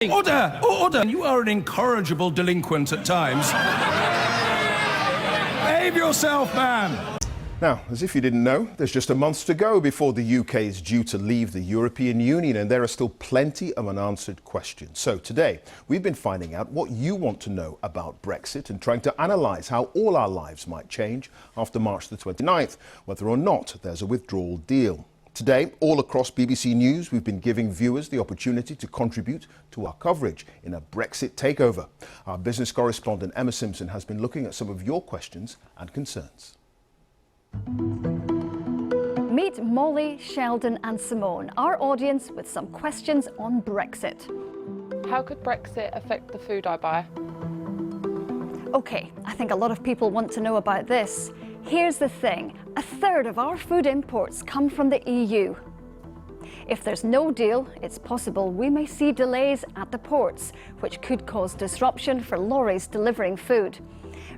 Order! Order! You are an incorrigible delinquent at times. Behave yourself, man! Now, as if you didn't know, there's just a month to go before the UK is due to leave the European Union, and there are still plenty of unanswered questions. So today, we've been finding out what you want to know about Brexit and trying to analyse how all our lives might change after March the 29th, whether or not there's a withdrawal deal. Today, all across BBC News, we've been giving viewers the opportunity to contribute to our coverage in a Brexit takeover. Our business correspondent Emma Simpson has been looking at some of your questions and concerns. Meet Molly, Sheldon and Simone, our audience with some questions on Brexit. How could Brexit affect the food I buy? OK, I think a lot of people want to know about this. Here's the thing, a third of our food imports come from the EU. If there's no deal, it's possible we may see delays at the ports, which could cause disruption for lorries delivering food.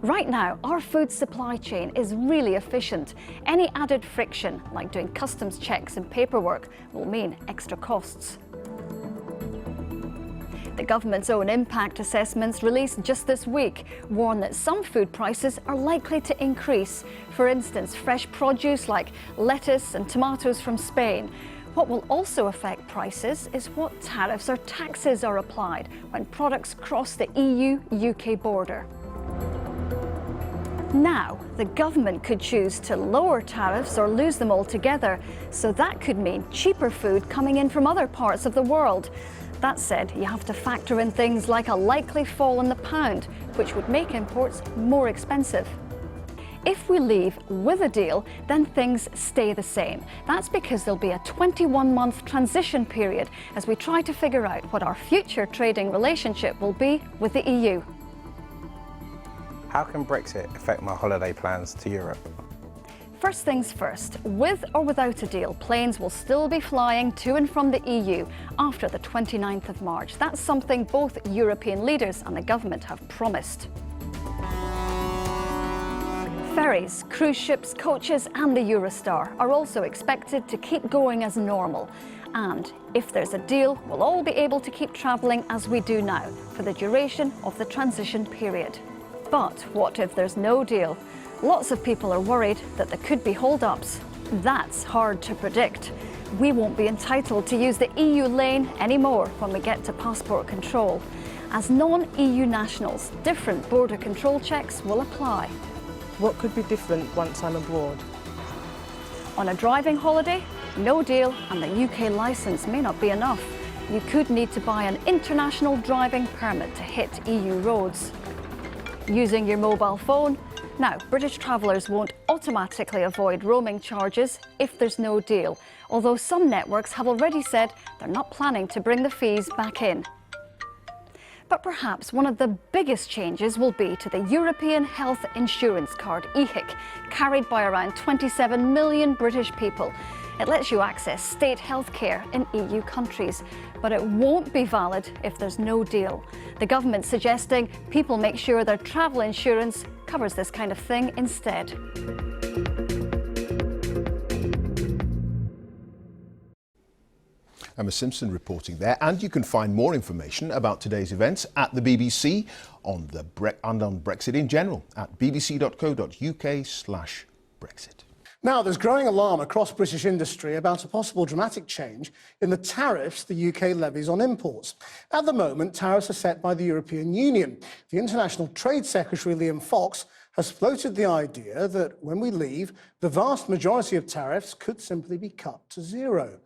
Right now, our food supply chain is really efficient. Any added friction, like doing customs checks and paperwork, will mean extra costs. The government's own impact assessments released just this week warn that some food prices are likely to increase. For instance, fresh produce like lettuce and tomatoes from Spain. What will also affect prices is what tariffs or taxes are applied when products cross the EU-UK border. Now, the government could choose to lower tariffs or lose them altogether, so that could mean cheaper food coming in from other parts of the world. That said, you have to factor in things like a likely fall in the pound, which would make imports more expensive. If we leave with a deal, then things stay the same. That's because there'll be a 21-month transition period as we try to figure out what our future trading relationship will be with the EU. How can Brexit affect my holiday plans to Europe? First things first, with or without a deal, planes will still be flying to and from the EU after the 29th of March. That's something both European leaders and the government have promised. Ferries, cruise ships, coaches and the Eurostar are also expected to keep going as normal. And if there's a deal, we'll all be able to keep travelling as we do now for the duration of the transition period. But what if there's no deal? Lots of people are worried that there could be hold-ups. That's hard to predict. We won't be entitled to use the EU lane anymore when we get to passport control. As non-EU nationals, different border control checks will apply. What could be different once I'm abroad? On a driving holiday, no deal and the UK licence may not be enough. You could need to buy an international driving permit to hit EU roads. Using your mobile phone. Now, British travellers won't automatically avoid roaming charges if there's no deal, although some networks have already said they're not planning to bring the fees back in. But perhaps one of the biggest changes will be to the European Health Insurance Card, EHIC, carried by around 27 million British people. It lets you access state healthcare in EU countries, but it won't be valid if there's no deal. The government's suggesting people make sure their travel insurance covers this kind of thing instead. Emma Simpson reporting there, and you can find more information about today's events at the BBC and on Brexit in general at bbc.co.uk/Brexit. Now, there's growing alarm across British industry about a possible dramatic change in the tariffs the UK levies on imports. At the moment, tariffs are set by the European Union. The International Trade Secretary, Liam Fox, has floated the idea that when we leave, the vast majority of tariffs could simply be cut to zero.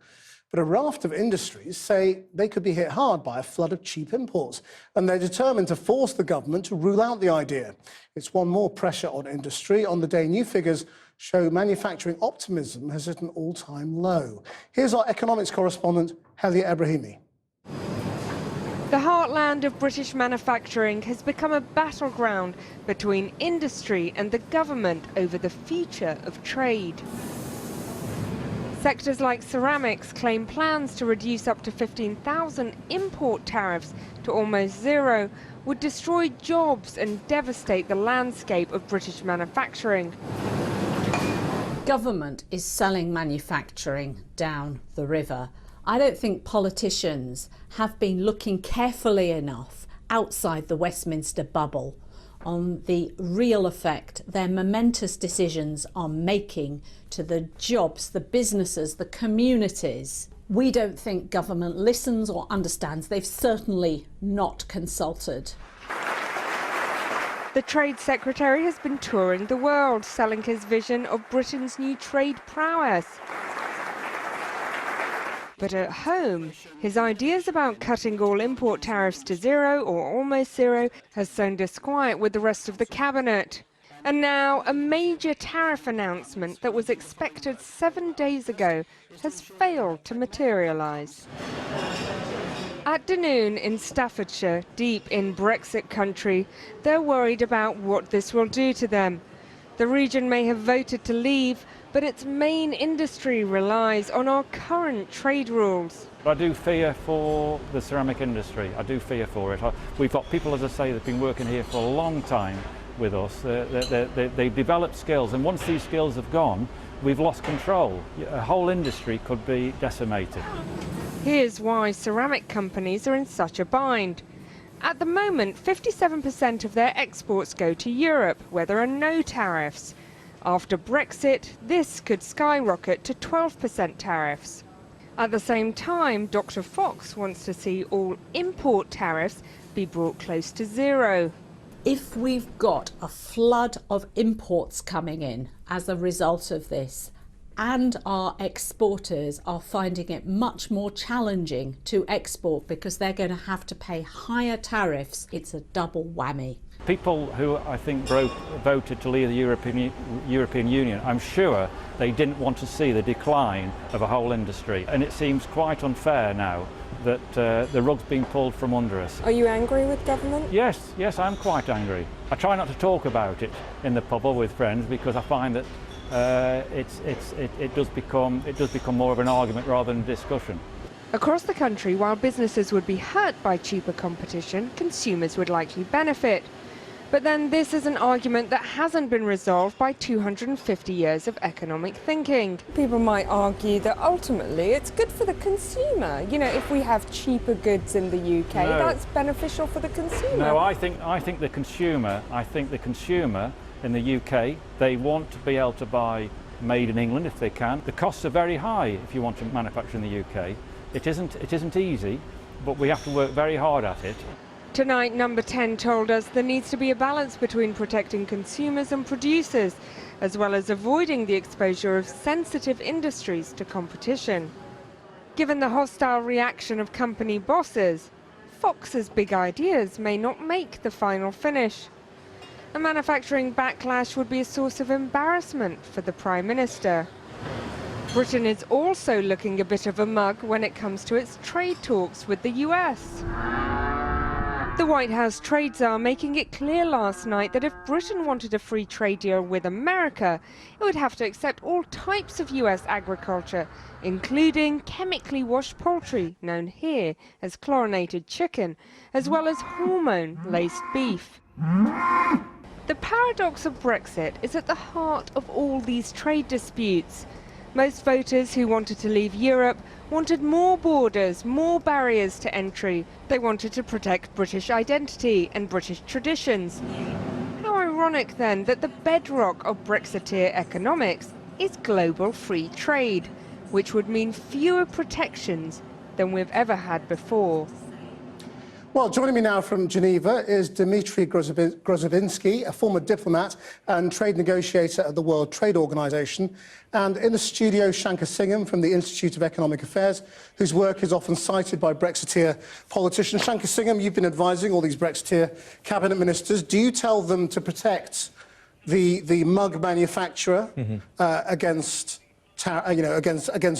But a raft of industries say they could be hit hard by a flood of cheap imports, and they're determined to force the government to rule out the idea. It's one more pressure on industry. On the day, new figures show manufacturing optimism has hit an all-time low. Here's our economics correspondent, Helia Ebrahimi. The heartland of British manufacturing has become a battleground between industry and the government over the future of trade. Sectors like ceramics claim plans to reduce up to 15,000 import tariffs to almost zero would destroy jobs and devastate the landscape of British manufacturing. Government is selling manufacturing down the river. I don't think politicians have been looking carefully enough outside the Westminster bubble on the real effect their momentous decisions are making to the jobs, the businesses, the communities. We don't think government listens or understands. They've certainly not consulted. The Trade Secretary has been touring the world, selling his vision of Britain's new trade prowess. But at home, his ideas about cutting all import tariffs to zero or almost zero has sown disquiet with the rest of the cabinet. And now a major tariff announcement that was expected 7 days ago has failed to materialise. At Dunoon in Staffordshire, deep in Brexit country, they're worried about what this will do to them. The region may have voted to leave, but its main industry relies on our current trade rules. I do fear for the ceramic industry. I do fear for it. We've got people, as I say, that have been working here for a long time with us. They've developed skills, and once these skills have gone, we've lost control. A whole industry could be decimated. Here's why ceramic companies are in such a bind. At the moment, 57% of their exports go to Europe, where there are no tariffs. After Brexit, this could skyrocket to 12% tariffs. At the same time, Dr. Fox wants to see all import tariffs be brought close to zero. If we've got a flood of imports coming in as a result of this, and our exporters are finding it much more challenging to export because they're going to have to pay higher tariffs, it's a double whammy. People who I think voted to leave the European Union, I'm sure they didn't want to see the decline of a whole industry. And it seems quite unfair now that the rug's being pulled from under us. Are you angry with government? Yes, I'm quite angry. I try not to talk about it in the pub or with friends because I find that it does become more of an argument rather than a discussion. Across the country, while businesses would be hurt by cheaper competition, consumers would likely benefit. But then this is an argument that hasn't been resolved by 250 years of economic thinking. People might argue that ultimately it's good for the consumer. You know, if we have cheaper goods in the UK, that's beneficial for the consumer. No, I think the consumer in the UK, they want to be able to buy made in England if they can. The costs are very high if you want to manufacture in the UK. It isn't easy, but we have to work very hard at it. Tonight, Number 10 told us there needs to be a balance between protecting consumers and producers, as well as avoiding the exposure of sensitive industries to competition. Given the hostile reaction of company bosses, Fox's big ideas may not make the final finish. A manufacturing backlash would be a source of embarrassment for the Prime Minister. Britain is also looking a bit of a mug when it comes to its trade talks with the US. The White House trade czar making it clear last night that if Britain wanted a free trade deal with America, it would have to accept all types of US agriculture, including chemically washed poultry, known here as chlorinated chicken, as well as hormone-laced beef. The paradox of Brexit is at the heart of all these trade disputes. Most voters who wanted to leave Europe wanted more borders, more barriers to entry. They wanted to protect British identity and British traditions. How ironic then that the bedrock of Brexiteer economics is global free trade, which would mean fewer protections than we've ever had before. Well, joining me now from Geneva is Dmitry Grozovsky, a former diplomat and trade negotiator at the World Trade Organization. And in the studio, Shankar Singham from the Institute of Economic Affairs, whose work is often cited by Brexiteer politicians. Shankar Singham, you've been advising all these Brexiteer cabinet ministers. Do you tell them to protect the mug manufacturer against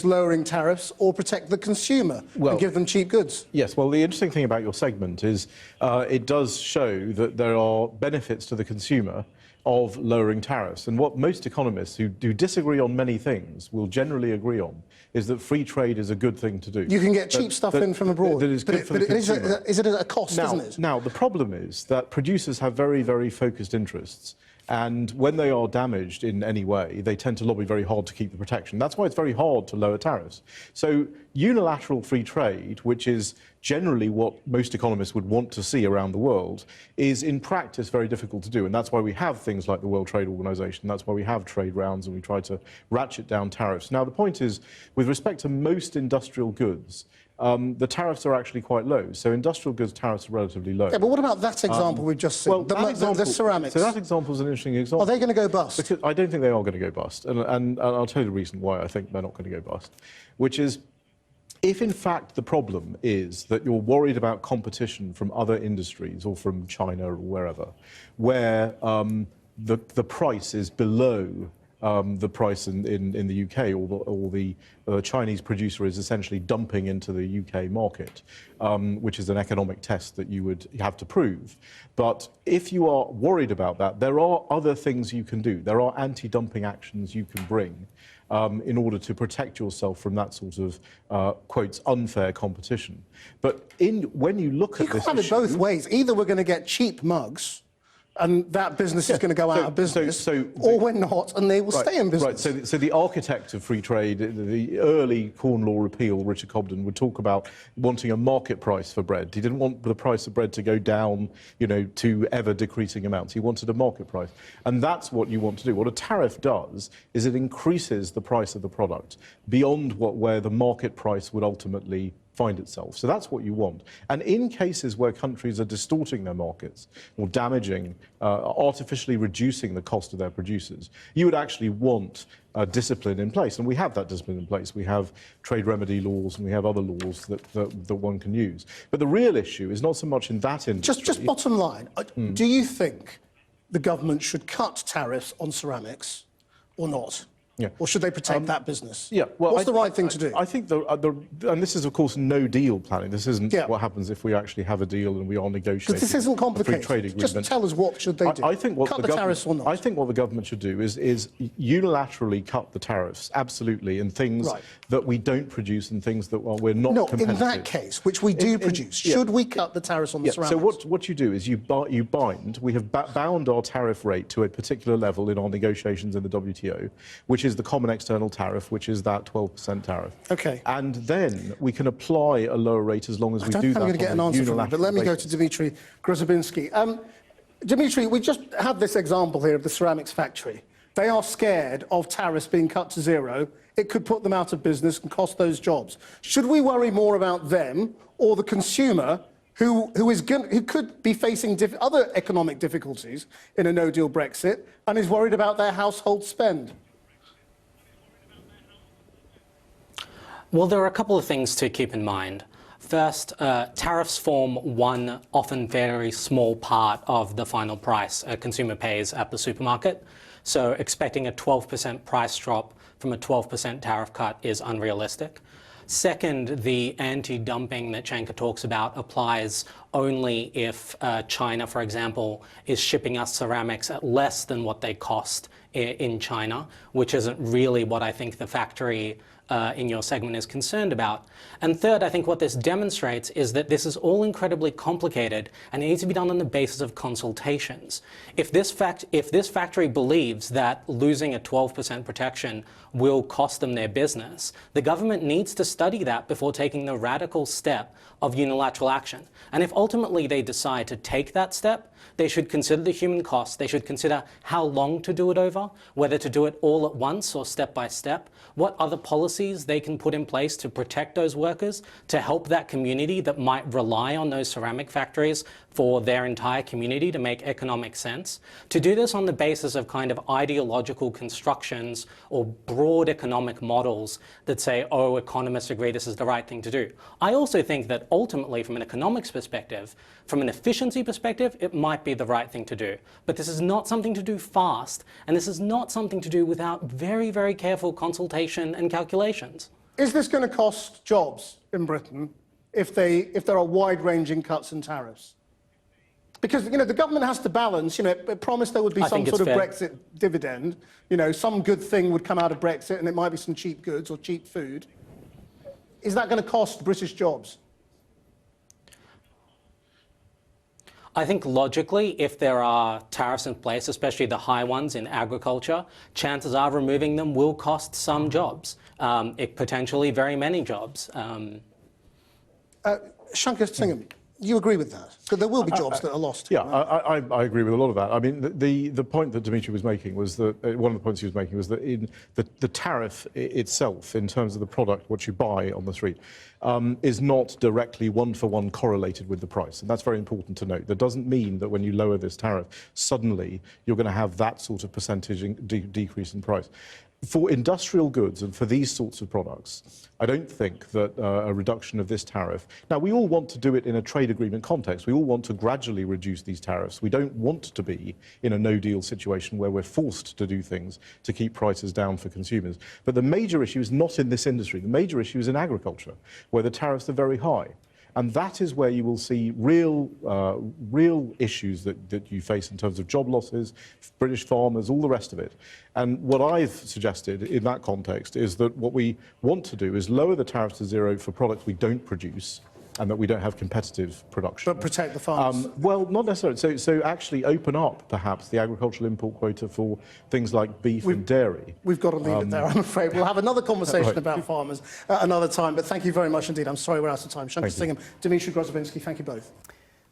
lowering tariffs, or protect the consumer and give them cheap goods? Yes, well, the interesting thing about your segment is it does show that there are benefits to the consumer of lowering tariffs. And what most economists who do disagree on many things will generally agree on is that free trade is a good thing to do. You can get cheap stuff in from abroad. That is good for the consumer. Is it at a cost, isn't it? Now, the problem is that producers have very, very focused interests. And when they are damaged in any way, they tend to lobby very hard to keep the protection. That's why it's very hard to lower tariffs. So unilateral free trade, which is generally what most economists would want to see around the world, is in practice very difficult to do. And that's why we have things like the World Trade Organization. That's why we have trade rounds and we try to ratchet down tariffs. Now, the point is, with respect to most industrial goods, the tariffs are actually quite low. So industrial goods tariffs are relatively low. Yeah, but what about that example we've just seen? Well, the ceramics. So that example is an interesting example. Are they going to go bust? Because I don't think they are going to go bust. And I'll tell you the reason why I think they're not going to go bust, which is, if in fact the problem is that you're worried about competition from other industries or from China or wherever, where the price is below the price in the UK, or the Chinese producer is essentially dumping into the UK market, which is an economic test that you would have to prove. But if you are worried about that, there are other things you can do. There are anti-dumping actions you can bring in order to protect yourself from that sort of, quotes, unfair competition. But when you look at this issue... You can't have it both ways. Either we're going to get cheap mugs, and that business is going to go out of business, or we're not, and they will stay in business. Right, so the architect of free trade, the early Corn Law repeal, Richard Cobden, would talk about wanting a market price for bread. He didn't want the price of bread to go down, you know, to ever-decreasing amounts. He wanted a market price. And that's what you want to do. What a tariff does is it increases the price of the product beyond where the market price would ultimately find itself. So that's what you want. And in cases where countries are distorting their markets or damaging, artificially reducing the cost of their producers, you would actually want discipline in place. And we have that discipline in place. We have trade remedy laws and we have other laws that one can use. But the real issue is not so much in that industry. Just bottom line, do you think the government should cut tariffs on ceramics or not? Yeah. Or should they protect that business? Yeah. Well, what's the right thing to do? I think and this is, of course, no deal planning. This isn't what happens if we actually have a deal and we are negotiating. Because this isn't complicated. A free trade agreement. Just tell us what should they do. I think what cut the tariffs or not? I think what the government should do is unilaterally cut the tariffs, absolutely, in things that we don't produce and things that we're not competitive. In that case, which we do produce, should we cut the tariffs on the ceramics? So what you do is you bind. We have bound our tariff rate to a particular level in our negotiations in the WTO, which is the common external tariff, which is that 12% tariff. Okay. And then we can apply a lower rate as long as we do that. I'm going to get an answer from you, but let me go to Dmitry Grozobinski. Dmitry, we just had this example here of the ceramics factory. They are scared of tariffs being cut to zero. It could put them out of business and cost those jobs. Should we worry more about them or the consumer who could be facing other economic difficulties in a no-deal Brexit and is worried about their household spend? Well, there are a couple of things to keep in mind. First, tariffs form one, often very small part of the final price a consumer pays at the supermarket. So expecting a 12% price drop from a 12% tariff cut is unrealistic. Second, the anti-dumping that Chanka talks about applies only if China, for example, is shipping us ceramics at less than what they cost in China, which isn't really what I think the factory in your segment is concerned about. And third, I think what this demonstrates is that this is all incredibly complicated and it needs to be done on the basis of consultations. If this factory believes that losing a 12% protection will cost them their business, the government needs to study that before taking the radical step of unilateral action. And if ultimately they decide to take that step, they should consider the human cost. They should consider how long to do it over, whether to do it all at once or step by step, what other policies they can put in place to protect those workers, to help that community that might rely on those ceramic factories for their entire community to make economic sense. To do this on the basis of kind of ideological constructions or broad economic models that say, oh, economists agree this is the right thing to do. I also think that ultimately, from an economics perspective, from an efficiency perspective, it might be the right thing to do. But this is not something to do fast, and this is not something to do without very, very careful consultation and calculations. Is this going to cost jobs in Britain if there are wide-ranging cuts in tariffs? Because, you know, the government has to balance, you know, it promised there would be some sort of Brexit dividend. You know, some good thing would come out of Brexit and it might be some cheap goods or cheap food. Is that going to cost British jobs? I think logically, if there are tariffs in place, especially the high ones in agriculture, chances are removing them will cost some jobs, potentially very many jobs. Shankar Singham, you agree with that? That there will be jobs that are lost? Yeah, I agree with a lot of that. I mean, the point that Dimitri was making was that, one of the points he was making was that in the tariff itself, in terms of the product, what you buy on the street, is not directly one-for-one correlated with the price. And that's very important to note. That doesn't mean that when you lower this tariff, suddenly you're going to have that sort of percentage decrease in price. For industrial goods and for these sorts of products, I don't think that a reduction of this tariff... Now, we all want to do it in a trade agreement context. We all want to gradually reduce these tariffs. We don't want to be in a no-deal situation where we're forced to do things to keep prices down for consumers. But the major issue is not in this industry. The major issue is in agriculture, where the tariffs are very high. And that is where you will see real issues that you face in terms of job losses, British farmers, all the rest of it. And what I've suggested in that context is that what we want to do is lower the tariffs to zero for products we don't produce and that we don't have competitive production. But protect the farmers? Well, not necessarily. So actually open up, perhaps, the agricultural import quota for things like beef and dairy. We've got to leave it there, I'm afraid. We'll have another conversation about farmers another time, but thank you very much indeed. I'm sorry we're out of time. Shankar Singham, Dimitri Grozovensky, thank you both.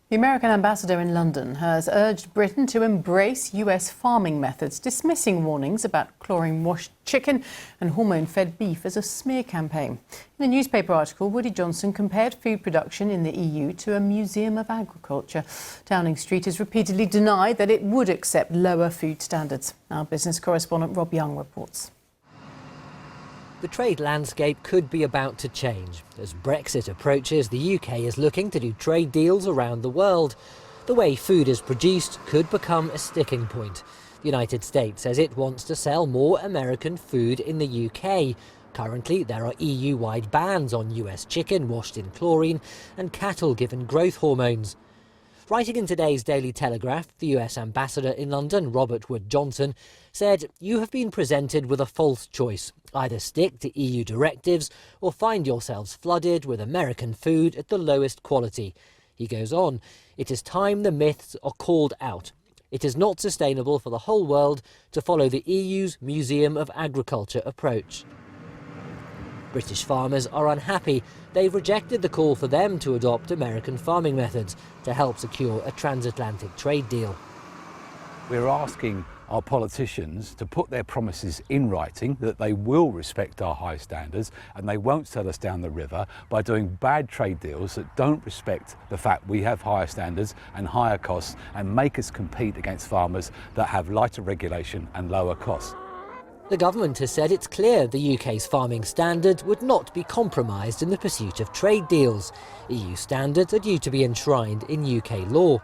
The American ambassador in London has urged Britain to embrace US farming methods, dismissing warnings about chlorine-washed chicken and hormone-fed beef as a smear campaign. In a newspaper article, Woody Johnson compared food production in the EU to a museum of agriculture. Downing Street has repeatedly denied that it would accept lower food standards. Our business correspondent Rob Young reports. The trade landscape could be about to change. As Brexit approaches, the UK is looking to do trade deals around the world. The way food is produced could become a sticking point. The United States says it wants to sell more American food in the UK. Currently, there are EU-wide bans on US chicken washed in chlorine and cattle given growth hormones. Writing in today's Daily Telegraph, the US ambassador in London, Robert Wood Johnson, said, "You have been presented with a false choice. Either stick to EU directives or find yourselves flooded with American food at the lowest quality." He goes on, "It is time the myths are called out. It is not sustainable for the whole world to follow the EU's Museum of Agriculture approach." British farmers are unhappy. They've rejected the call for them to adopt American farming methods to help secure a transatlantic trade deal. We're asking our politicians to put their promises in writing that they will respect our high standards and they won't sell us down the river by doing bad trade deals that don't respect the fact we have higher standards and higher costs and make us compete against farmers that have lighter regulation and lower costs. The government has said it's clear the UK's farming standards would not be compromised in the pursuit of trade deals. EU standards are due to be enshrined in UK law.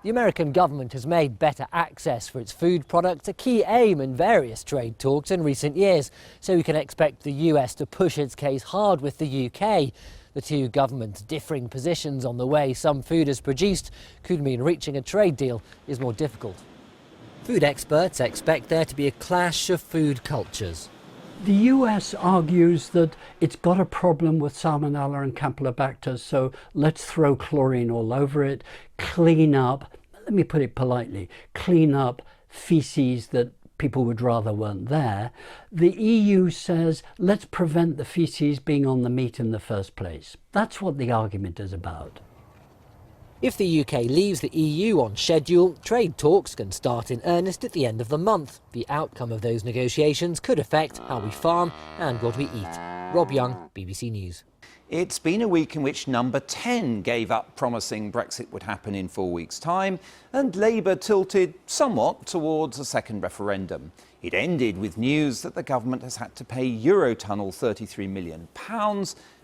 The American government has made better access for its food products a key aim in various trade talks in recent years, so we can expect the US to push its case hard with the UK. The two governments' differing positions on the way some food is produced could mean reaching a trade deal is more difficult. Food experts expect there to be a clash of food cultures. The US argues that it's got a problem with Salmonella and Campylobacter, so let's throw chlorine all over it, clean up, let me put it politely, clean up feces that people would rather weren't there. The EU says, let's prevent the feces being on the meat in the first place. That's what the argument is about. If the UK leaves the EU on schedule, trade talks can start in earnest at the end of the month. The outcome of those negotiations could affect how we farm and what we eat. Rob Young, BBC News. It's been a week in which Number 10 gave up promising Brexit would happen in 4 weeks' time, and Labour tilted somewhat towards a second referendum. It ended with news that the government has had to pay Eurotunnel £33 million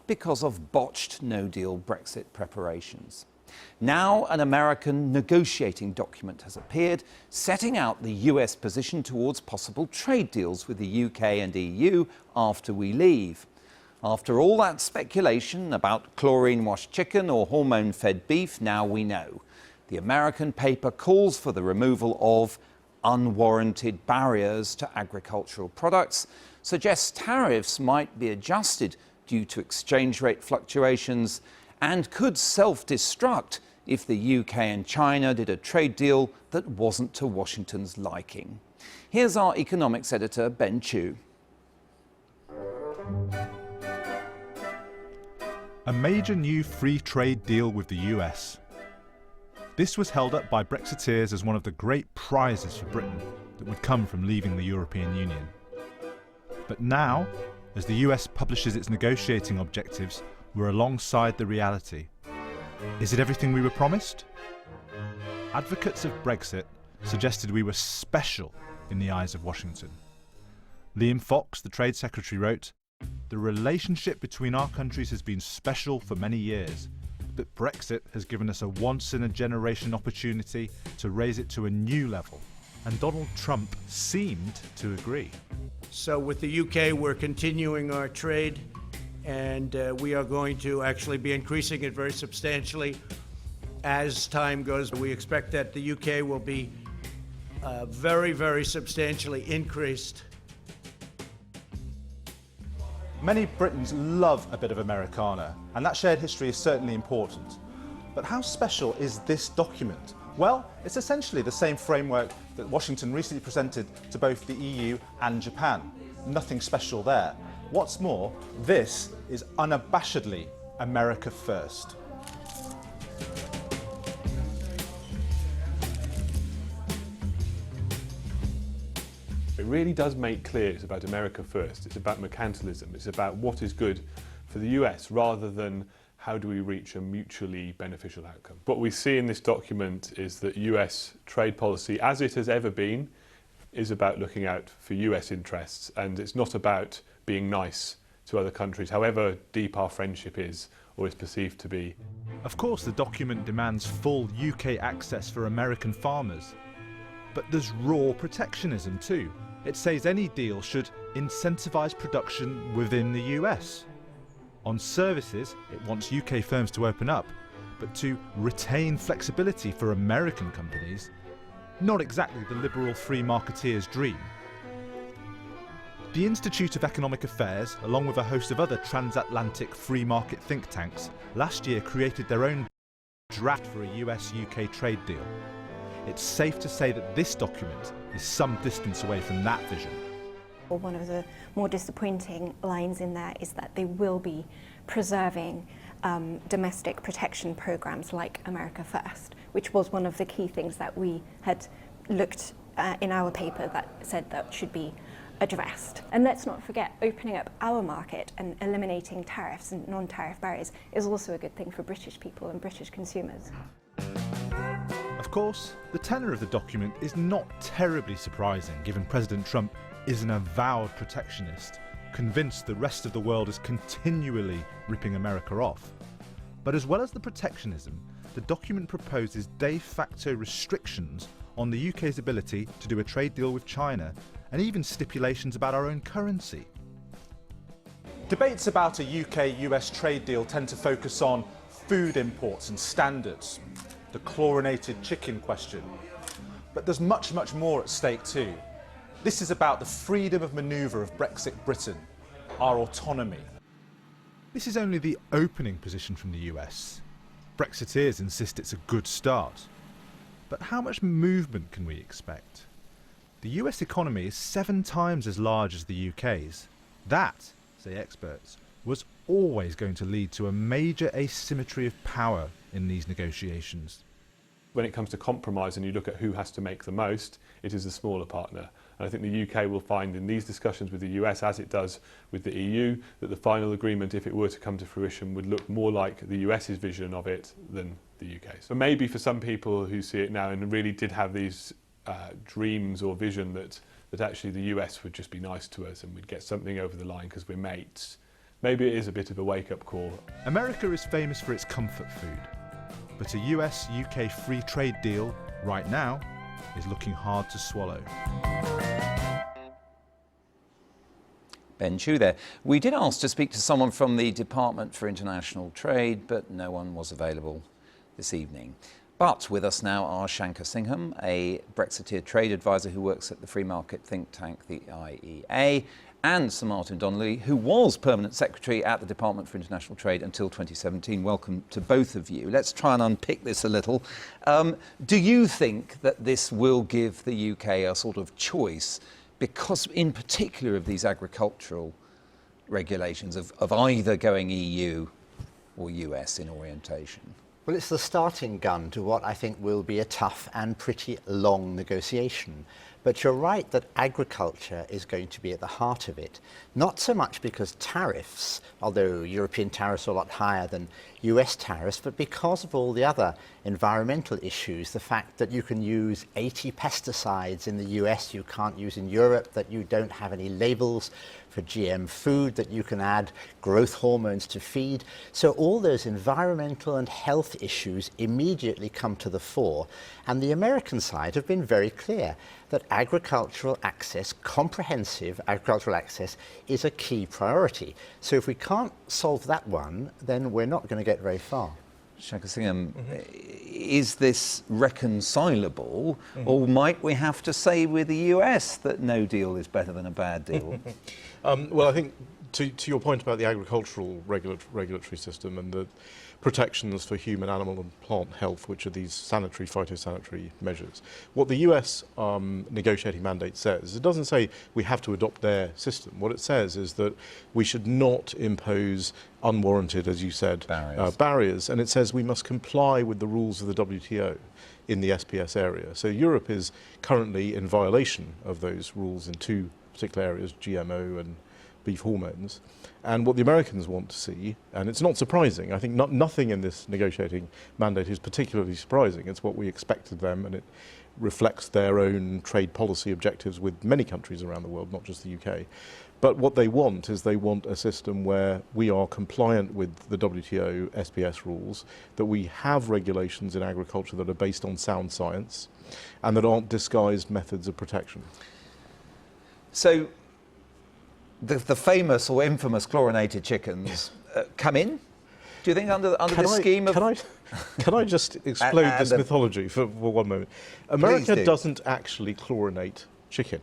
because of botched no-deal Brexit preparations. Now an American negotiating document has appeared, setting out the US position towards possible trade deals with the UK and EU after we leave. After all that speculation about chlorine-washed chicken or hormone-fed beef, now we know. The American paper calls for the removal of unwarranted barriers to agricultural products, suggests tariffs might be adjusted due to exchange rate fluctuations, and could self-destruct if the UK and China did a trade deal that wasn't to Washington's liking. Here's our economics editor, Ben Chu. A major new free trade deal with the US. This was held up by Brexiteers as one of the great prizes for Britain that would come from leaving the European Union. But now, as the US publishes its negotiating objectives, we're alongside the reality. Is it everything we were promised? Advocates of Brexit suggested we were special in the eyes of Washington. Liam Fox, the Trade Secretary, wrote, "The relationship between our countries has been special for many years, but Brexit has given us a once-in-a-generation opportunity to raise it to a new level." And Donald Trump seemed to agree. So with the UK, we're continuing our trade, and we are going to actually be increasing it very substantially as time goes. We expect that the UK will be very, very substantially increased. Many Britons love a bit of Americana, and that shared history is certainly important. But how special is this document? Well, it's essentially the same framework that Washington recently presented to both the EU and Japan. Nothing special there. What's more, this is unabashedly America first. It really does make clear it's about America first. It's about mercantilism. It's about what is good for the US rather than how do we reach a mutually beneficial outcome. What we see in this document is that US trade policy, as it has ever been, is about looking out for US interests, and it's not about being nice to other countries, however deep our friendship is or is perceived to be. Of course, the document demands full UK access for American farmers. But there's raw protectionism too. It says any deal should incentivise production within the US. On services, it wants UK firms to open up, but to retain flexibility for American companies, not exactly the liberal free marketeer's dream. The Institute of Economic Affairs, along with a host of other transatlantic free market think tanks, last year created their own draft for a US-UK trade deal. It's safe to say that this document is some distance away from that vision. One of the more disappointing lines in there is that they will be preserving domestic protection programs like America First, which was one of the key things that we had looked in our paper that said that should be addressed. And let's not forget, opening up our market and eliminating tariffs and non-tariff barriers is also a good thing for British people and British consumers. Of course, the tenor of the document is not terribly surprising given President Trump is an avowed protectionist, convinced the rest of the world is continually ripping America off. But as well as the protectionism, the document proposes de facto restrictions on the UK's ability to do a trade deal with China, and even stipulations about our own currency. Debates about a UK-US trade deal tend to focus on food imports and standards, the chlorinated chicken question. But there's much, much more at stake too. This is about the freedom of manoeuvre of Brexit Britain, our autonomy. This is only the opening position from the US. Brexiteers insist it's a good start. But how much movement can we expect? The US economy is 7 times as large as the UK's. That, say experts, was always going to lead to a major asymmetry of power in these negotiations. When it comes to compromise and you look at who has to make the most, it is the smaller partner. And I think the UK will find in these discussions with the US, as it does with the EU, that the final agreement, if it were to come to fruition, would look more like the US's vision of it than the UK's. So maybe for some people who see it now and really did have these dreams or vision that actually the US would just be nice to us and we'd get something over the line because we're mates, maybe it is a bit of a wake-up call. America is famous for its comfort food, but a US-UK free trade deal, right now, is looking hard to swallow. Ben Chu there. We did ask to speak to someone from the Department for International Trade, but no one was available this evening. But with us now are Shankar Singham, a Brexiteer trade advisor who works at the free market think tank, the IEA, and Sir Martin Donnelly, who was Permanent Secretary at the Department for International Trade until 2017. Welcome to both of you. Let's try and unpick this a little. Do you think that this will give the UK a sort of choice, because in particular of these agricultural regulations, of either going EU or US in orientation? Well, it's the starting gun to what I think will be a tough and pretty long negotiation. But you're right that agriculture is going to be at the heart of it. Not so much because tariffs, although European tariffs are a lot higher than US tariffs, but because of all the other environmental issues. The fact that you can use 80 pesticides in the US you can't use in Europe, that you don't have any labels for GM food, that you can add growth hormones to feed. So all those environmental and health issues immediately come to the fore. And the American side have been very clear that agricultural access, comprehensive agricultural access, is a key priority. So if we can't solve that one, then we're not going to get very far. Shankar Singham, is this reconcilable, or might we have to say with the US that no deal is better than a bad deal? Well, I think to your point about the agricultural regulatory system and the protections for human, animal and plant health, which are these phytosanitary measures, what the US negotiating mandate says, it doesn't say we have to adopt their system. What it says is that we should not impose unwarranted, as you said, barriers, and it says we must comply with the rules of the WTO in the SPS area. So Europe is currently in violation of those rules in two particular areas, GMO and beef hormones. And what the Americans want to see, and it's not surprising, I think nothing in this negotiating mandate is particularly surprising. It's what we expected them, and it reflects their own trade policy objectives with many countries around the world, not just the UK. But what they want is they want a system where we are compliant with the WTO SPS rules, that we have regulations in agriculture that are based on sound science, and that aren't disguised methods of protection. So the famous or infamous chlorinated chickens come in? Do you think under this scheme of... Can I just explode this mythology for one moment? America doesn't actually chlorinate chicken.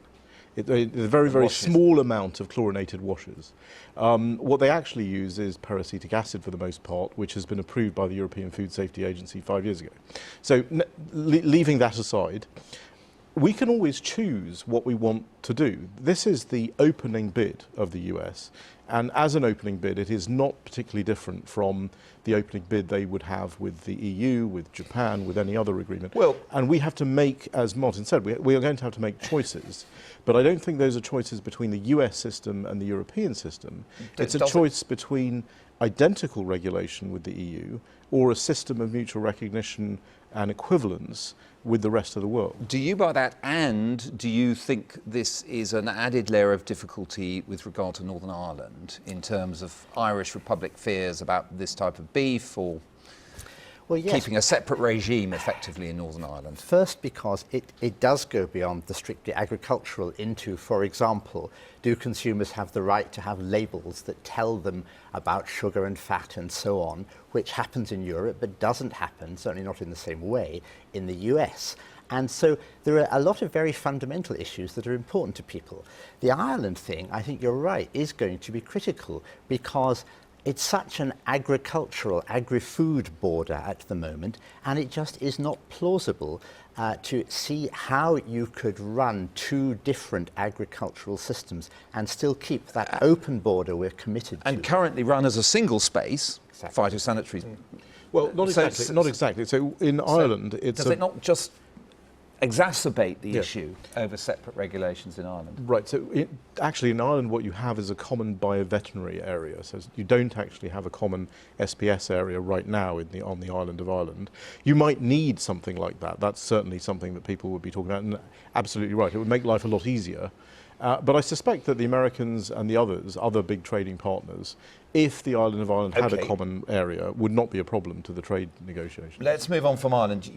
It's a very, very small amount of chlorinated washes. What they actually use is peracetic acid for the most part, which has been approved by the European Food Safety Agency 5 years ago. So leaving that aside, we can always choose what we want to do. This is the opening bid of the US, and as an opening bid, it is not particularly different from the opening bid they would have with the EU, with Japan, with any other agreement. Well, and we have to make, as Martin said, we are going to have to make choices, but I don't think those are choices between the US system and the European system. It's a choice between identical regulation with the EU or a system of mutual recognition and equivalence with the rest of the world. Do you buy that, and do you think this is an added layer of difficulty with regard to Northern Ireland in terms of Irish Republic fears about this type of beef, or keeping a separate regime effectively in Northern Ireland? First, because it does go beyond the strictly agricultural into, for example, do consumers have the right to have labels that tell them about sugar and fat and so on, which happens in Europe but doesn't happen, certainly not in the same way, in the US. And so there are a lot of very fundamental issues that are important to people. The Ireland thing, I think you're right, is going to be critical because it's such an agricultural, agri-food border at the moment, and it just is not plausible to see how you could run two different agricultural systems and still keep that open border we're committed to. And currently run as a single space, phytosanitary. Well, not exactly. So in Ireland, it's... Does it not just exacerbate the issue over separate regulations in Ireland? Right, so actually in Ireland what you have is a common bioveterinary area, so you don't actually have a common SPS area right now on the island of Ireland. You might need something like that. That's certainly something that people would be talking about, and absolutely right, it would make life a lot easier. But I suspect that the Americans and the other big trading partners if the island of Ireland had a Okay. common area, would not be a problem to the trade negotiations. Let's move on from Ireland.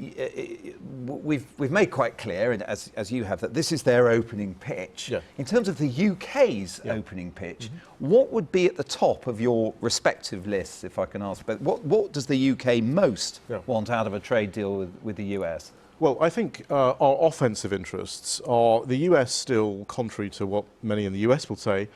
We've made quite clear, and as you have, that this is their opening pitch. Yeah. In terms of the UK's opening pitch, what would be at the top of your respective lists, if I can ask? But what does the UK most want out of a trade deal with the US? Well, I think our offensive interests are the US still, contrary to what many in the US will say,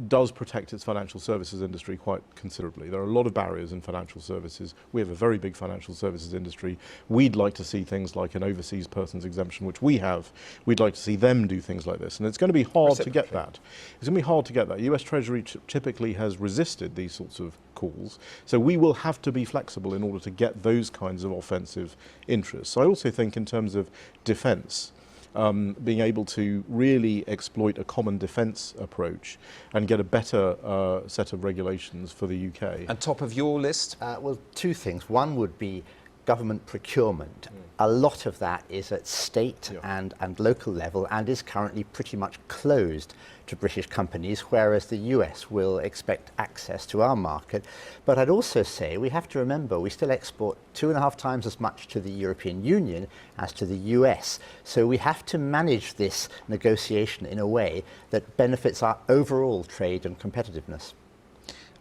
does protect its financial services industry quite considerably. There are a lot of barriers in financial services. We have a very big financial services industry. We'd like to see things like an overseas persons exemption, which we have. We'd like to see them do things like this. And it's going to be hard to get that. It's going to be hard to get that. US Treasury typically has resisted these sorts of calls. So we will have to be flexible in order to get those kinds of offensive interests. I also think in terms of defence, being able to really exploit a common defence approach and get a better set of regulations for the UK. And top of your list? Well, two things. One would be government procurement. A lot of that is at state and local level and is currently pretty much closed to British companies, whereas the US will expect access to our market. But I'd also say we have to remember we still export 2.5 times as much to the European Union as to the US. So we have to manage this negotiation in a way that benefits our overall trade and competitiveness.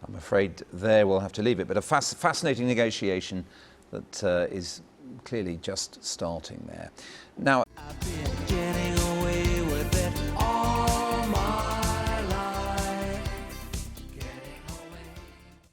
I'm afraid there we'll have to leave it, but a fascinating negotiation that is clearly just starting there. Now,